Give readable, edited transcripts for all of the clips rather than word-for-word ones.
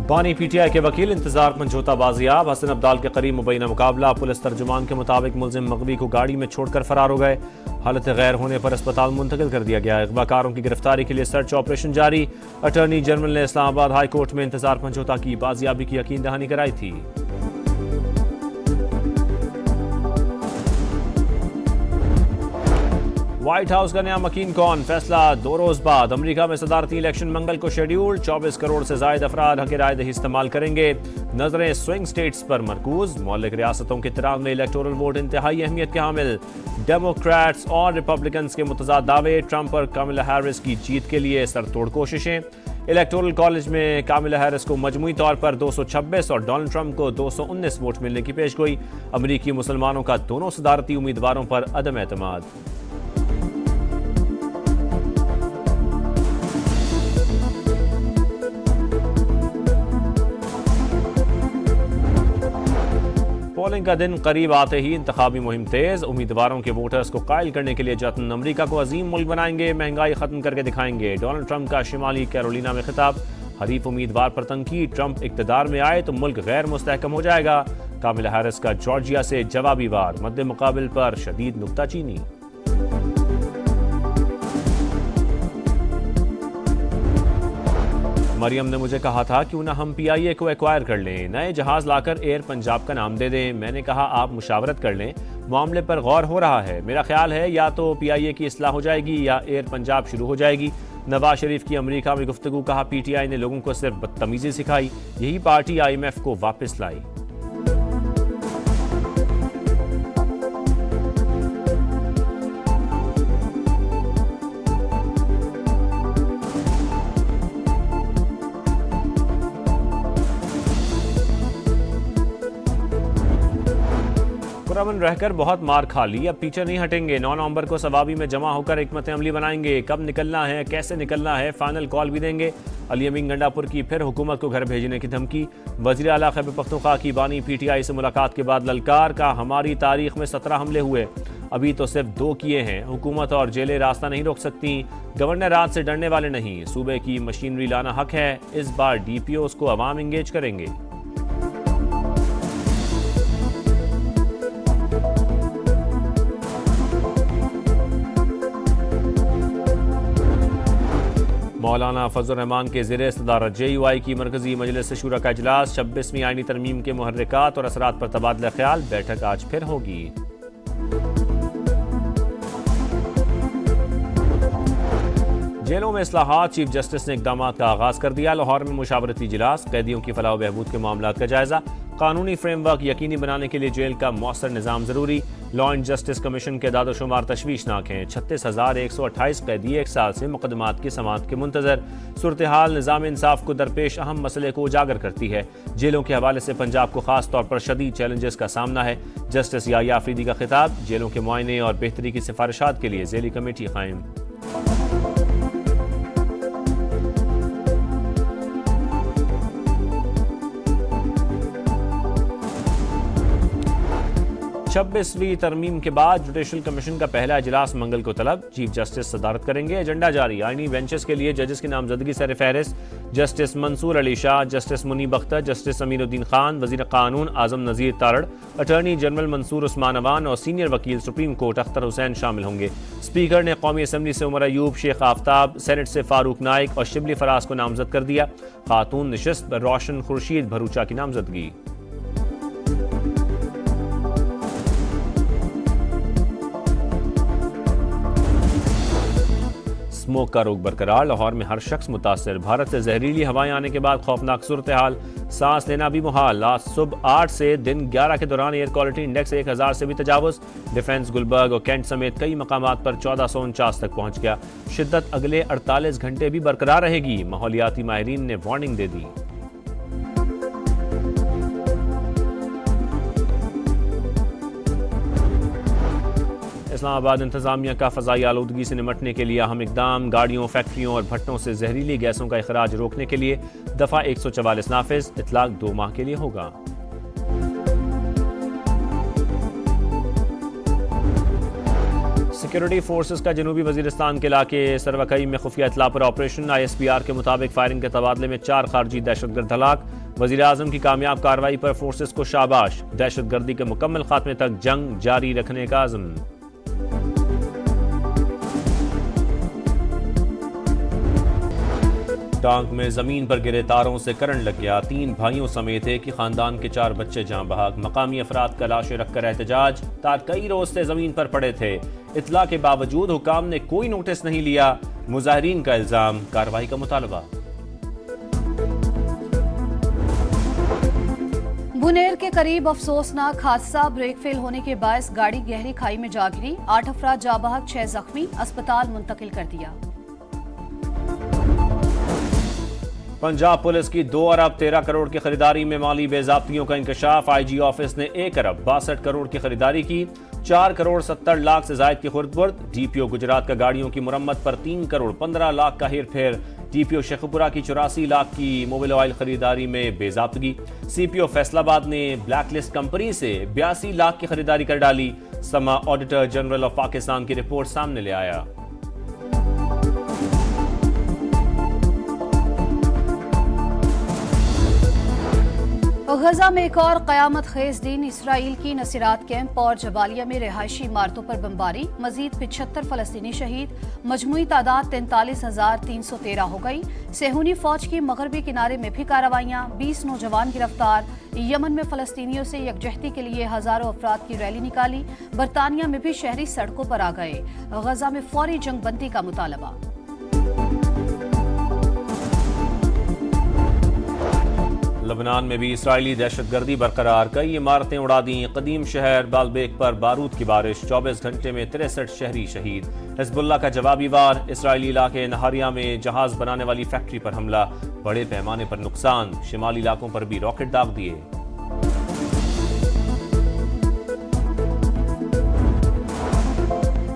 बानी पीटीआई के वकील इंतजार मंझोता बाजियाब। हसन अब्दाल के करीब मुबैना मुकाबला। पुलिस तर्जुमान के मुताबिक मुलजिम मगवी को गाड़ी में छोड़कर फरार हो गए। हालत गैर होने पर अस्पताल मुंतकिल कर दिया गया। अगवाकारों की गिरफ्तारी के लिए सर्च ऑपरेशन जारी। अटॉर्नी जनरल ने इस्लामाबाद हाई कोर्ट में इंतजार मंझोता की बाजियाबी की यकीन दहानी कराई थी। व्हाइट हाउस का नया मकीन कौन, फैसला 2 रोज बाद। अमेरिका में सदारती इलेक्शन मंगल को शेड्यूल। 24 करोड़ से ज्यादा अफराद हक राय दही इस्तेमाल करेंगे। नजरें स्विंग स्टेट्स पर मरकूज। मौलिक रियासतों के तिराव में इलेक्टोरल वोट इंतहाई अहमियत के हामिल। डेमोक्रेट्स और रिपब्लिकन्स के मुतजाद दावे। ट्रंप और कामिला हैरिस की जीत के लिए सरतोड़ कोशिशें। इलेक्टोरल कॉलेज में कामिला हैरिस को मजमूई तौर पर 226 और डोनाल्ड ट्रंप को 219 वोट मिलने की पेशगोई। अमरीकी मुसलमानों का दोनों सदारती उम्मीदवारों पर अदम एतमाद। पोलिंग का दिन करीब आते ही इंतखाबी मुहिम तेज। उम्मीदवारों के वोटर्स को कायल करने के लिए जतन। अमरीका को अजीम मुल्क बनाएंगे, महंगाई खत्म करके दिखाएंगे। डोनाल्ड ट्रंप का शिमाली कैरोलिना में खिताब। हरीफ उम्मीदवार पर तनकीद। ट्रंप इक्तदार में आए तो मुल्क गैर मुस्तहकम हो जाएगा। कामिला हैरिस का जॉर्जिया से जवाबी वार। मद्दे मुकाबिल पर शदीद नुक्ताचीनी। मरियम ने मुझे कहा था क्यों ना हम पीआईए को एक्वायर कर लें, नए जहाज लाकर एयर पंजाब का नाम दे दें। मैंने कहा आप मुशावरत कर लें, मामले पर गौर हो रहा है। मेरा ख्याल है या तो पीआईए की इस्लाह हो जाएगी या एयर पंजाब शुरू हो जाएगी। नवाज शरीफ की अमेरिका में गुफ्तगू। कहा पीटीआई ने लोगों को सिर्फ बदतमीजी सिखाई, यही पार्टी आईएमएफ को वापस लाई। पुरअमन रहकर बहुत मार खा ली, अब पीछे नहीं हटेंगे। 9 नवंबर को सवाबी में जमा होकर हिकमत अमली बनाएंगे। कब निकलना है, कैसे निकलना है, फाइनल कॉल भी देंगे। अली अमीन गंडापुर की फिर हुकूमत को घर भेजने की धमकी। वज़ीर आला खैबर पख्तूनख्वा की बानी पीटीआई से मुलाकात के बाद ललकार। का हमारी तारीख में 17 हमले हुए, अभी तो सिर्फ 2 किए हैं। हुकूमत और जेलें रास्ता नहीं रोक सकती। गवर्नर राज से डरने वाले नहीं, सूबे की मशीनरी लाना हक है। इस बार डीपीओस को अवाम इंगेज करेंगे। मौलाना फजल रहमान के ज़ेरे सदारत JUI की मरकजी मजलिस शूरा का इजलास। 26वीं आईनी तरमीम के मुहर्रिकात और असरात पर तबादला ख्याल। बैठक आज फिर होगी। जेलों में इस्लाहात। चीफ जस्टिस ने इकदाम का आगाज कर दिया। लाहौर में मुशावरती इजलास। कैदियों की फलाह बहबूद के मामलात का जायजा। कानूनी फ्रेमवर्क यकीनी बनाने के लिए जेल का मौसर निज़ाम जरूरी। लॉ एंड जस्टिस कमीशन के दादोशुमार तशवीशनाक हैं। 36,128 कैदी 1 साल से मुकदमात की समाअत के मुंतजर। सूरत हाल निज़ाम इंसाफ को दरपेश अहम मसले को उजागर करती है। जेलों के हवाले से पंजाब को खास तौर पर शदीद चैलेंजेस का सामना है। जस्टिस याहिया आफरीदी का खिताब। जेलों के मुआयने और बेहतरी की सिफारिशात के लिए ज़ेली कमेटी कायम। छब्बीसवीं तरमीम के बाद जुडिशल कमीशन का पहला इजलास मंगल को तलब। चीफ जस्टिस सदारत करेंगे। एजेंडा जारी। आईनी बेंचेस के लिए जजेस की नामजदगी सर फहरिस्त। Justice Mansoor Ali Shah, justice Muneeb Akhtar, justice Aminuddin Khan, वजीर कानून आजम नज़ीर तारड़, अटॉर्नी जनरल मंसूर उस्मान अवान और सीनियर वकील सुप्रीम कोर्ट अख्तर हुसैन शामिल होंगे। स्पीकर ने कौमी असम्बली से उमर अयूब, शेख आफ्ताब, सेनेट से फारूक नाइक और शिबली फराज को नामजद कर दिया। खातून नशिस्त पर रोशन खुर्शीद भरूचा की नामजदगी। स्मोक का रोग बरकरार। लाहौर में हर शख्स मुतासर। भारत से जहरीली हवाएं आने के बाद खौफनाक सूरत हाल। सांस लेना भी मुहाल। आज सुबह 8 से दिन 11 के दौरान एयर क्वालिटी इंडेक्स 1000 से भी तजावुज। डिफेंस, गुलबर्ग और कैंट समेत कई मकामात पर 1449 तक पहुंच गया। शिद्दत अगले 48 घंटे भी बरकरार रहेगी। माहौलियाती माहिरीन ने वार्निंग दे दी। इस्लामाबाद इंतजामिया का फ़ज़ाई आलूदगी से निमटने के लिए अहम इकदाम। गाड़ियों, फैक्ट्रियों और भट्टों से जहरीली गैसों का इखराज रोकने के लिए दफ़ा 144 नाफिज। इतलाक 2 माह के लिए होगा। सिक्योरिटी फोर्सेस का जनूबी वजीरिस्तान के इलाके सरवकई में खुफिया इतला पर ऑपरेशन। ISPR के मुताबिक फायरिंग के तबादले में 4 खारजी दहशतगर्द हलाक। वज़ीर आज़म की कामयाब कार्रवाई पर फोर्सेस को शाबाश, दहशतगर्दी के मुकम्मल खात्मे तक जंग जारी रखने का आज़म। टांक में जमीन पर गिरे तारों से करंट लग गया, 3 भाइयों समेत एक ही खानदान के 4 बच्चे जान बहक। मकामी अफराद का लाशें रखकर एहतजाज, तार कई रोज से जमीन पर पड़े थे, इतला के बावजूद हुकाम ने कोई नोटिस नहीं लिया। मुजाहिरीन का इल्जाम, कार्रवाई का मुतालबा। बुनेर के करीब अफसोसनाक हादसा, ब्रेक फेल होने के बायस गाड़ी गहरी खाई में जा गिरी, 8 अफराद जाँ बहक, 6 जख्मी, अस्पताल मुंतकिल कर दिया। पंजाब पुलिस की 2 अरब 13 करोड़ की खरीदारी में माली बेजाब्तियों का इंकशाफ। IG ऑफिस ने 1 अरब 62 करोड़ की खरीदारी की, 4 करोड़ 70 लाख से जायद की खुर्द-बुर्द। DPO गुजरात का गाड़ियों की मुरम्मत पर 3 करोड़ 15 लाख का हेर फेर। DPO शेखपुरा की 84 लाख की मोबिल ऑयल खरीदारी में बेजाब्तगी। CPO फैसलाबाद ने ब्लैकलिस्ट कंपनी से 82 लाख की खरीदारी कर डाली। समा ऑडिटर जनरल ऑफ पाकिस्तान की रिपोर्ट सामने ले आया। गजा में एक और कयामत खेज दिन, इसराइल की नसीरात कैंप और जबालिया में रिहायशी इमारतों पर बमबारी, मजीद 75 फलस्तीनी शहीद, मजमूई तादाद 43,313 हो गई। सेहूनी फौज की मगरबी किनारे में भी कार्रवाइयां, 20 नौजवान गिरफ्तार। यमन में फलस्तीनियों से यकजहती के लिए हजारों अफराद की रैली निकाली। बरतानिया में भी शहरी सड़कों पर आ गए। गजा में फौरी जंगबंदी का मुतालबा। लबनान में भी इसराइली दहशतगर्दी बरकरार, कई इमारतें उड़ा दी। कदीम शहर बालबेक पर बारूद की बारिश, 24 घंटे में 63 शहरी शहीद। हिजबुल्लाह का जवाबी वार, इसराइली इलाके नहारिया में जहाज बनाने वाली फैक्ट्री पर हमला, बड़े पैमाने पर नुकसान। शिमाली इलाकों पर भी रॉकेट दाग दिए।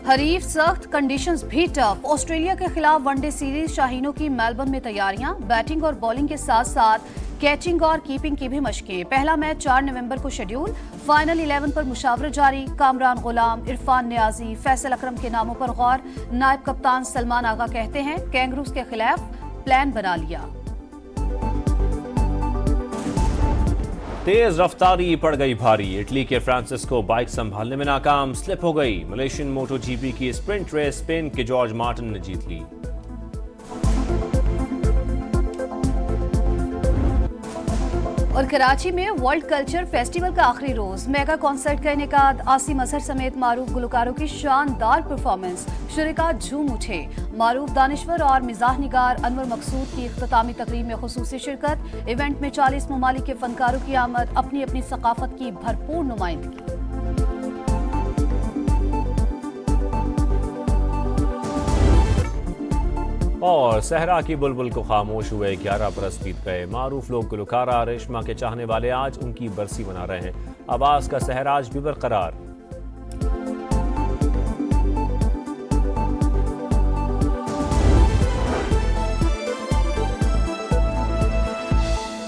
हरीफ सख्त, कंडीशंस भी टफ। ऑस्ट्रेलिया के खिलाफ वनडे सीरीज शाहीनों की मेलबर्न में तैयारियां, बैटिंग और बॉलिंग के साथ साथ कैचिंग और कीपिंग की भी मशकें। पहला मैच 4 नवंबर को शेड्यूल। फाइनल 11 पर मुशावरत जारी। कामरान गुलाम, इरफान नियाजी, फैसल अकरम के नामों पर गौर। नायब कप्तान सलमान आगा कहते हैं कैंगरूज के खिलाफ प्लान बना लिया। तेज रफ्तारी पड़ गई भारी, इटली के फ्रांसिस्को बाइक संभालने में नाकाम, स्लिप हो गई। मलेशियन मोटो GP की स्प्रिंट रेस स्पेन के जॉर्ज मार्टिन ने जीत ली। और कराची में वर्ल्ड कल्चर फेस्टिवल का आखिरी रोज, मेगा कॉन्सर्ट का इनेकाद, आसिम अजहर समेत मारूफ गुलकारों की शानदार परफॉर्मेंस, शुरका झूम उठे। मारूफ दानिश्वर और मिजाह निगार अनवर मकसूद की इख्तितामी तकरीब में खुसूसी शिरकत। इवेंट में 40 ममालिक के फनकारों की आमद, अपनी अपनी सकाफत की भरपूर नुमाइंदगी। और सहरा की बुलबुल को खामोश हुए 11 बरस बीत गए। मारूफ लोग गुलकारा रेशमा के चाहने वाले आज उनकी बरसी मना रहे हैं। आवाज का सहराज भी बरकरार।